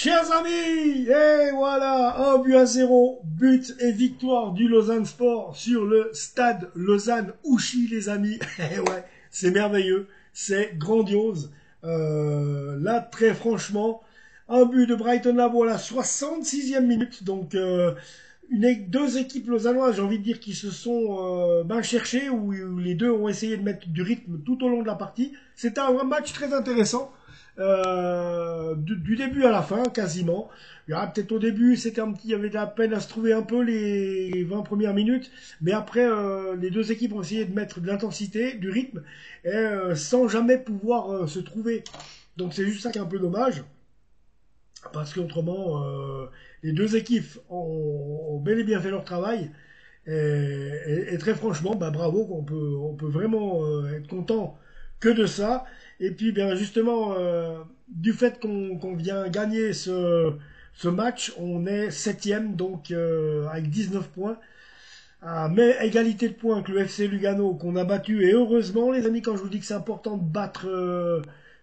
Chers amis, et voilà, un but à zéro, but et victoire du Lausanne Sport sur le stade Lausanne-Ouchy, les amis. Et ouais, c'est merveilleux, c'est grandiose. Là, très franchement, un but de Brighton Labo à la 66e minute, donc deux équipes lausannoises, j'ai envie de dire, qui se sont cherchées, où les deux ont essayé de mettre du rythme tout au long de la partie. C'était un match très intéressant. Du début à la fin, quasiment. Il y aura peut-être au début, il y avait de la peine à se trouver un peu les 20 premières minutes, mais après, les deux équipes ont essayé de mettre de l'intensité, du rythme, et, sans jamais pouvoir se trouver. Donc c'est juste ça qui est un peu dommage, parce qu'autrement, les deux équipes ont bel et bien fait leur travail, et très franchement, bah, bravo, on peut vraiment être content que de ça. Et puis, bien justement, du fait qu'on vient gagner ce match, on est septième, donc avec 19 points. Mais égalité de points que le FC Lugano qu'on a battu. Et heureusement, les amis, quand je vous dis que c'est important de battre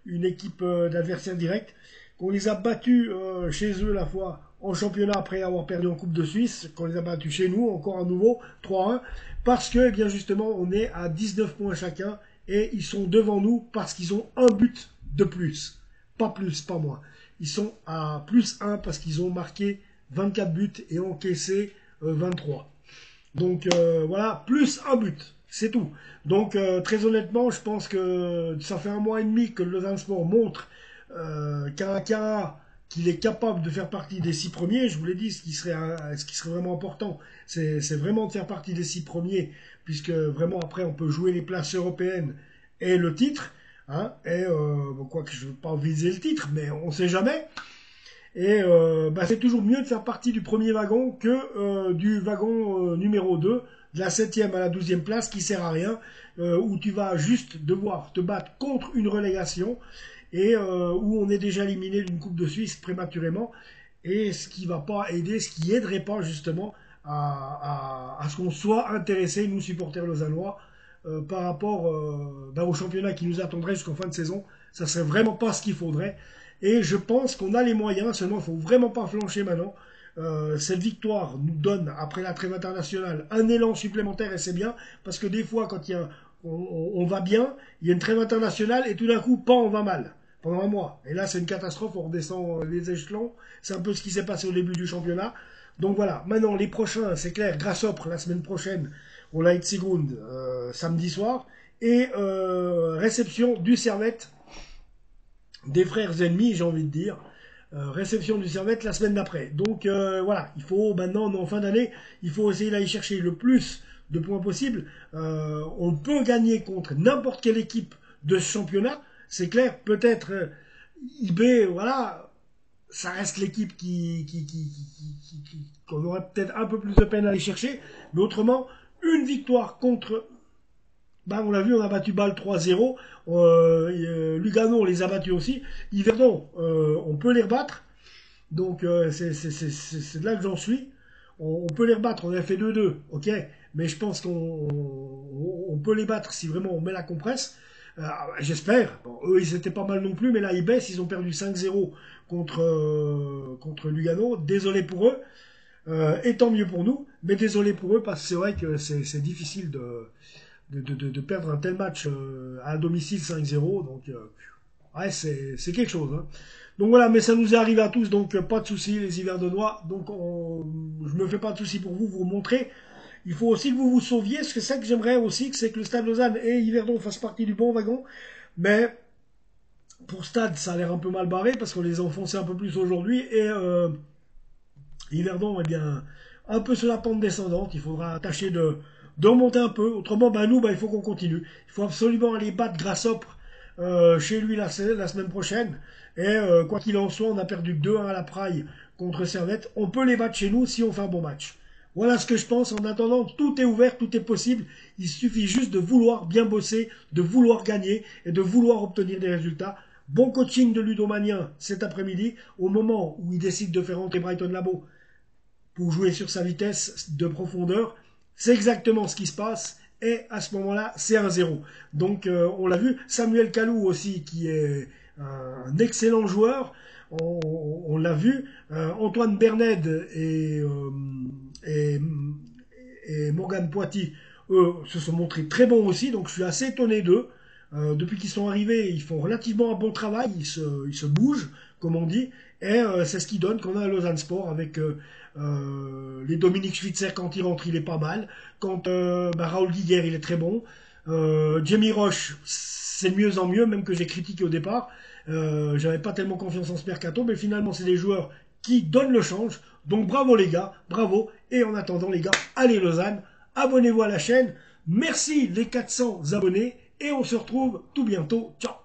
une équipe d'adversaires directs, qu'on les a battus chez eux la fois en championnat après avoir perdu en Coupe de Suisse, qu'on les a battus chez nous, encore à nouveau, 3-1, parce que, eh bien justement, on est à 19 points chacun, et ils sont devant nous parce qu'ils ont un but de plus. Pas plus, pas moins. Ils sont à plus 1 parce qu'ils ont marqué 24 buts et encaissé 23. Donc voilà, plus un but, c'est tout. Donc très honnêtement, je pense que ça fait un mois et demi que le Lausanne Sport montre qu'il est capable de faire partie des 6 premiers. Je vous l'ai dit, ce qui serait vraiment important, c'est vraiment de faire partie des 6 premiers, puisque vraiment après on peut jouer les places européennes et le titre. Hein, et quoi que je ne veux pas viser le titre, mais on ne sait jamais. Et c'est toujours mieux de faire partie du premier wagon que du wagon numéro 2, de la 7e à la 12e place, qui sert à rien, où tu vas juste devoir te battre contre une relégation, et où on est déjà éliminé d'une Coupe de Suisse prématurément, et ce qui va pas aider, ce qui aiderait pas justement à ce qu'on soit intéressé, nous supporters lausannois, par rapport au championnat qui nous attendrait jusqu'en fin de saison. Ça serait vraiment pas ce qu'il faudrait. Et je pense qu'on a les moyens, seulement il ne faut vraiment pas flancher maintenant. Cette victoire nous donne, après la trêve internationale, un élan supplémentaire, et c'est bien, parce que des fois, quand on va bien, il y a une trêve internationale, et tout d'un coup, on va mal, pendant un mois. Et là, c'est une catastrophe, on redescend les échelons. C'est un peu ce qui s'est passé au début du championnat. Donc voilà, maintenant, les prochains, c'est clair, Grasshopper, la semaine prochaine, au Leipzigund, samedi soir, et réception du Servette, des frères ennemis, j'ai envie de dire. Réception du Servette la semaine d'après. Donc voilà, il faut maintenant, en fin d'année, il faut essayer d'aller chercher le plus de points possible. On peut gagner contre n'importe quelle équipe de ce championnat. C'est clair, peut-être IB, voilà, ça reste l'équipe qu'on aurait peut-être un peu plus de peine à aller chercher. Mais autrement, une victoire contre... on l'a vu, on a battu Bâle 3-0. Lugano, on les a battus aussi. Yverdon, on peut les rebattre. Donc, c'est de là que j'en suis. On peut les rebattre. On a fait 2-2, ok. Mais je pense qu'on peut les battre si vraiment on met la compresse. J'espère. Bon, eux, ils étaient pas mal non plus, mais là, ils baissent. Ils ont perdu 5-0 contre Lugano. Désolé pour eux. Et tant mieux pour nous. Mais désolé pour eux, parce que c'est vrai que c'est difficile de perdre un tel match à domicile 5-0. Donc, ouais, c'est quelque chose. Hein. Donc voilà, mais ça nous est arrivé à tous, donc pas de soucis, les Yverdonois. Donc je me fais pas de soucis pour vous, vous montrer. Il faut aussi que vous vous sauviez, parce que c'est ça que j'aimerais aussi, c'est que le Stade Lausanne et Yverdon fassent partie du bon wagon. Mais pour Stade, ça a l'air un peu mal barré, parce qu'on les a enfoncés un peu plus aujourd'hui. Et Yverdon, eh bien, un peu sur la pente descendante. Il faudra tâcher de remonter un peu. Autrement, nous, il faut qu'on continue. Il faut absolument aller battre Grasshopper chez lui la semaine prochaine. Et quoi qu'il en soit, on a perdu 2-1 à la Praille contre Servette. On peut les battre chez nous si on fait un bon match. Voilà ce que je pense. En attendant, tout est ouvert, tout est possible. Il suffit juste de vouloir bien bosser, de vouloir gagner et de vouloir obtenir des résultats. Bon coaching de Ludomanien cet après-midi, au moment où il décide de faire rentrer Brighton Labo pour jouer sur sa vitesse de profondeur. C'est exactement ce qui se passe. Et à ce moment-là, c'est 1-0. Donc, on l'a vu. Samuel Kalou aussi, qui est un excellent joueur. on l'a vu. Antoine Berned et Morgan Poiti, eux, se sont montrés très bons aussi, donc je suis assez étonné d'eux. Depuis qu'ils sont arrivés, ils font relativement un bon travail, ils se bougent, comme on dit, et c'est ce qui donne qu'on a à Lausanne Sport avec les Dominique Schwitzer quand il rentre, il est pas mal. Quand Raoul Guiguer, il est très bon. Jamie Roche, c'est de mieux en mieux, même que j'ai critiqué au départ. J'avais pas tellement confiance en ce mercato, mais finalement, c'est des joueurs qui donnent le change. Donc bravo les gars, bravo. Et en attendant les gars, allez Lausanne, abonnez-vous à la chaîne. Merci les 400 abonnés et on se retrouve tout bientôt. Ciao.